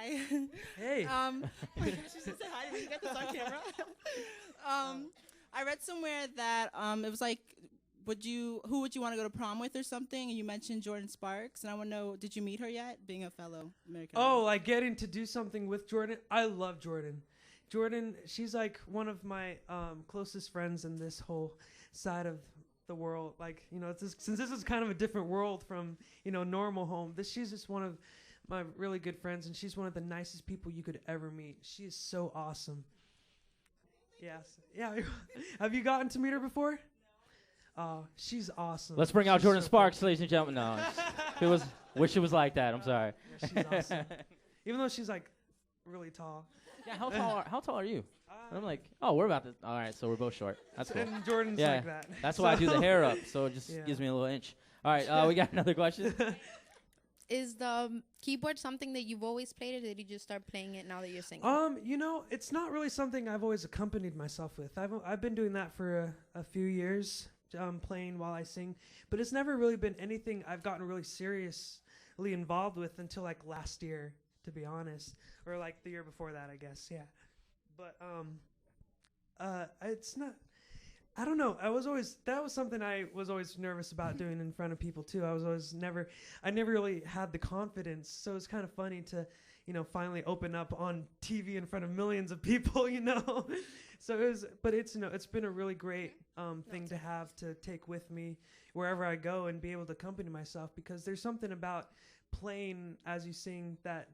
Hi. Hey. She should say hi to me. You got this on camera. I read somewhere that it was like, who would you want to go to prom with or something? And you mentioned Jordan Sparks, and I want to know, did you meet her yet? Being a fellow American. Oh, like getting to do something with Jordan. I love Jordan. Jordan, she's like one of my closest friends in this whole side of the world. Like, since this is kind of a different world from, normal home, she's just one of my really good friends, and she's one of the nicest people you could ever meet. She is so awesome. Yes. Yeah. Have you gotten to meet her before? Oh, she's awesome. Let's bring out She's Jordan so Sparks, ladies and gentlemen. No, wish it was like that. I'm sorry. Yeah, she's awesome. Even though she's like really tall. Yeah, how tall are you? And I'm like, oh, we're about to. All right, so we're both short. That's cool. And Jordan's like that. That's why I do the hair up, so it just gives me a little inch. All right, we got another question. Is the keyboard something that you've always played, or did you just start playing it now that you're singing? It's not really something I've always accompanied myself with. I've been doing that for a few years, playing while I sing, but it's never really been anything I've gotten really seriously involved with until like last year, to be honest, or like the year before that, I guess. Yeah, but it's not. I don't know. That was something I was always nervous about doing in front of people too. I never really had the confidence. So it's kind of funny to, finally open up on TV in front of millions of people, So it's been a really great thing to have to take with me wherever I go and be able to accompany myself, because there's something about playing as you sing that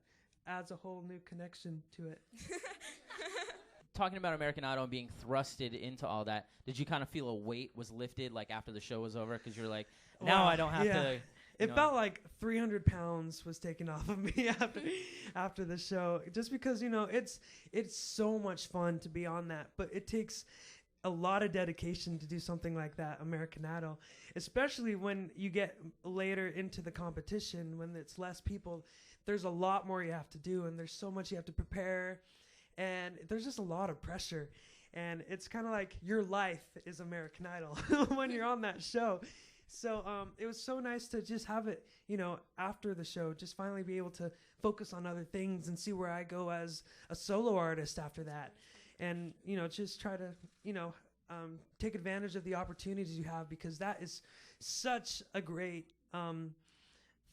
adds a whole new connection to it. Talking about American Idol and being thrusted into all that, did you kind of feel a weight was lifted like after the show was over? Because you're like, now I don't have to. It felt like 300 pounds was taken off of me after the show, just because it's so much fun to be on that, but it takes a lot of dedication to do something like that, American Idol, especially when you get later into the competition when it's less people. There's a lot more you have to do, and there's so much you have to prepare. And there's just a lot of pressure. And it's kind of like your life is American Idol when you're on that show. So it was so nice to just have it, after the show, just finally be able to focus on other things and see where I go as a solo artist after that. And, just try to, take advantage of the opportunities you have, because that is such a great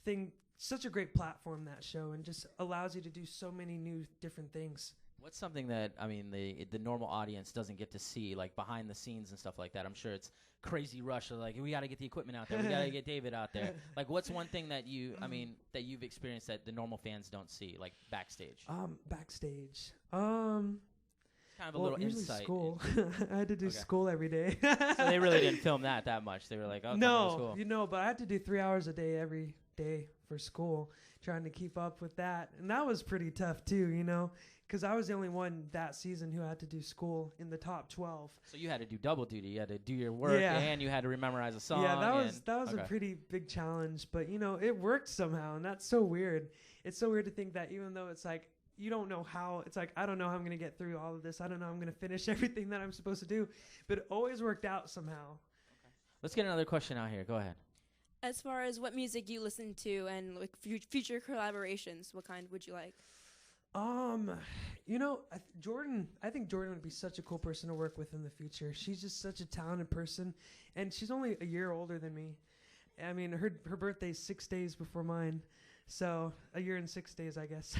thing, such a great platform, that show, and just allows you to do so many new different things. What's something that, the normal audience doesn't get to see, like behind the scenes and stuff like that? I'm sure it's crazy rush of like, we got to get the equipment out there. We got to get David out there. Like, what's one thing that that you've experienced that the normal fans don't see, like backstage? Backstage. Kind of a little insight. School. I had to do school every day. So they really didn't film that much. They were like, oh, no, but I had to do 3 hours a day every day for school, trying to keep up with that. And that was pretty tough too, because I was the only one that season who had to do school in the top 12. So you had to do double duty. You had to do your work and you had to memorize a song. Yeah, that was a pretty big challenge, but it worked somehow, and that's so weird. It's so weird to think that even though it's like you don't know how, it's like, I don't know how I'm going to get through all of this. I don't know how I'm going to finish everything that I'm supposed to do, but it always worked out somehow. Okay. Let's get another question out here. Go ahead. As far as what music you listen to and like future collaborations, what kind would you like? Jordan, I think Jordan would be such a cool person to work with in the future. She's just such a talented person, and she's only a year older than me. I mean, her birthday's 6 days before mine, so a year and 6 days, I guess.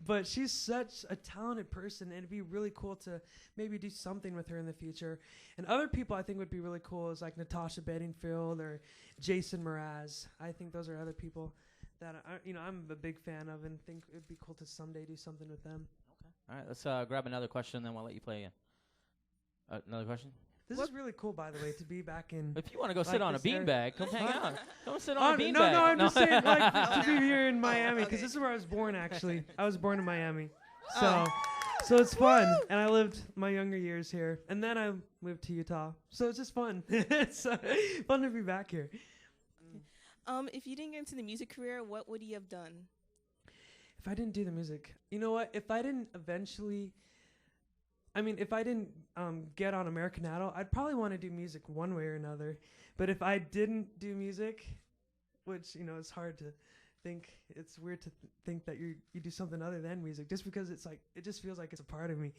But she's such a talented person, and it'd be really cool to maybe do something with her in the future. And other people I think would be really cool is like Natasha Bedingfield or Jason Mraz. I think those are other people that I'm a big fan of, and think it'd be cool to someday do something with them. Okay. All right, let's grab another question, then we'll let you play again. Another question? This is really cool, by the way, to be back in. If you want to go sit on a beanbag, come hang out. Come sit on a beanbag. No, I'm just saying, like, to be here in Miami, because this is where I was born, actually. I was born in Miami. So it's fun, and I lived my younger years here, and then I moved to Utah. So it's just fun. It's fun to be back here. If you didn't get into the music career, what would you have done? If I didn't do the music, you know what? If I didn't get on American Idol, I'd probably want to do music one way or another. But if I didn't do music, which, it's hard to think it's weird to think that you do something other than music, just because it's like it just feels like it's a part of me.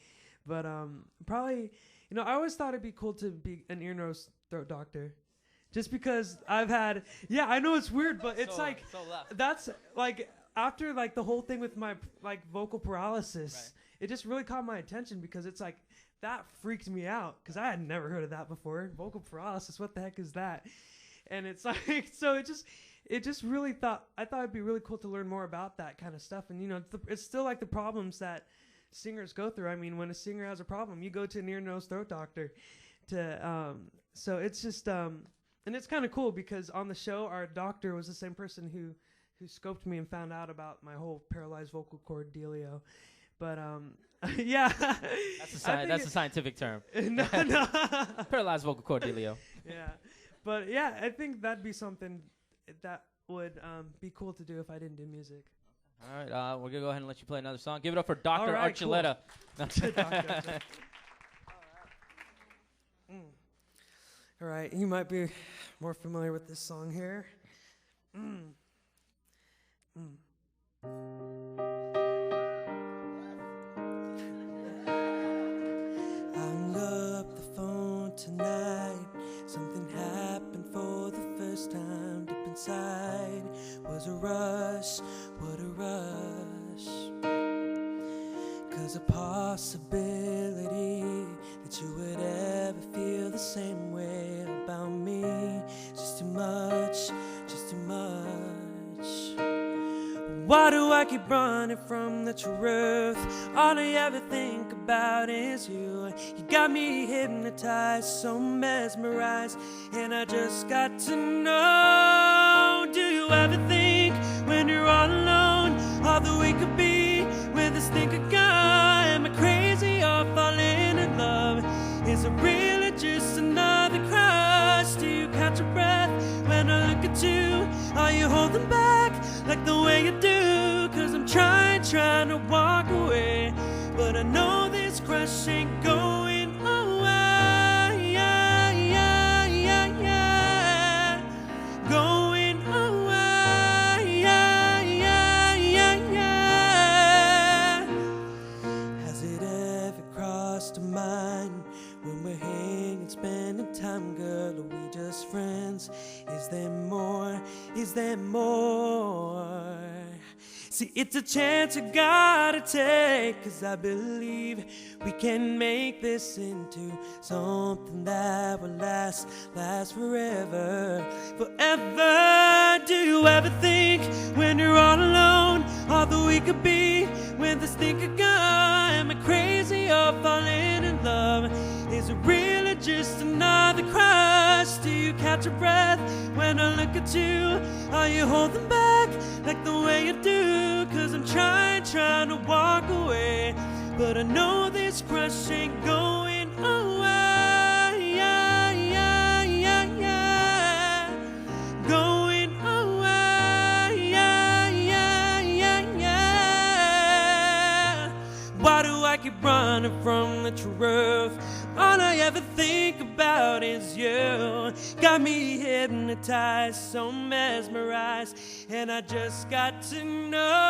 But probably, I always thought it'd be cool to be an ear, nose, throat doctor, just because I've had. Yeah, I know it's weird, but it's that's like after like the whole thing with my like vocal paralysis, right. It just really caught my attention because it's like that freaked me out because I had never heard of that before. Vocal paralysis, what the heck is that? And it's like so it just really I thought it'd be really cool to learn more about that kind of stuff. And it's still like the problems that singers go through. I mean, when a singer has a problem, you go to an ear, nose, throat doctor. So it's just and it's kind of cool because on the show, our doctor was the same person who scoped me and found out about my whole paralyzed vocal cord dealio. But yeah, that's a scientific term. No. Paralyzed vocal cord dealio. Yeah, but yeah, I think that'd be something that would be cool to do if I didn't do music. All right, we're gonna go ahead and let you play another song. Give it up for Dr. Archuleta. Cool. All right, you might be more familiar with this song here. Hung up the phone tonight. Something happened for the first time. Deep inside was a rush. What a rush. 'Cause a possibility that you would ever feel the same way about me. Just too much, just too much. Why do I keep running from the truth? All I ever think about is you. You got me hypnotized, so mesmerized, and I just got to know. Do you ever think when you're all alone, all that we could be with this thing of God? Am I crazy or falling in love? Is it really just another crush? Do you catch your breath when I look at you? Are you holding back like the way you do? 'Cause I'm trying to walk away, but I know this crush ain't going away. Yeah, yeah, yeah, yeah. Going away. Yeah, yeah, yeah, yeah. Has it ever crossed your mind when we're hanging, spending time, girl? Are we just friends? Is there more? Is there more? See, it's a chance you gotta take, 'cause I believe we can make this into something that will last forever, forever. Do you ever think when you're all alone, all that we could be with this thing of God? Am I crazy or falling in love? Is it really just another crush? Do you catch your breath when I look at you? Are you holding back like the way you do? 'Cause I'm trying to walk away, but I know this crush ain't going away. Yeah, yeah, yeah, yeah. Going away. Yeah, yeah, yeah, yeah. Why do I keep running from the truth? All I ever think about is you. Got me hypnotized, so mesmerized, and I just got to know.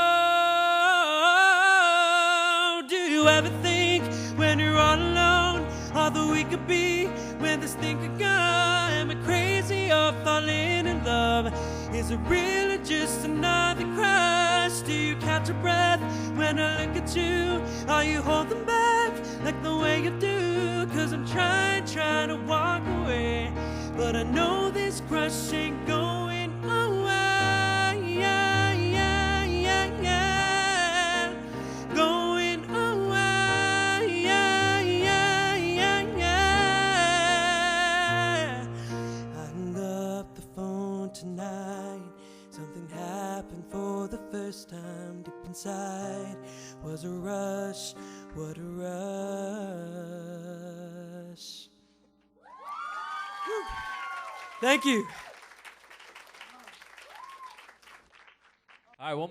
Do you ever think when you're all alone, all that we could be with this thing of God? Am I crazy or falling in love? Is it really just another crush? Do you catch your breath when I look at you? Are you holding back like the way you do? 'Cause I'm trying to walk away, but I know this crush ain't going away. Yeah, yeah, yeah, yeah. Going away. Yeah, yeah, yeah, yeah. I hung up the phone tonight. Something happened for the first time. Deep inside was a rush. What a rush. Woo. Thank you. All right, one more.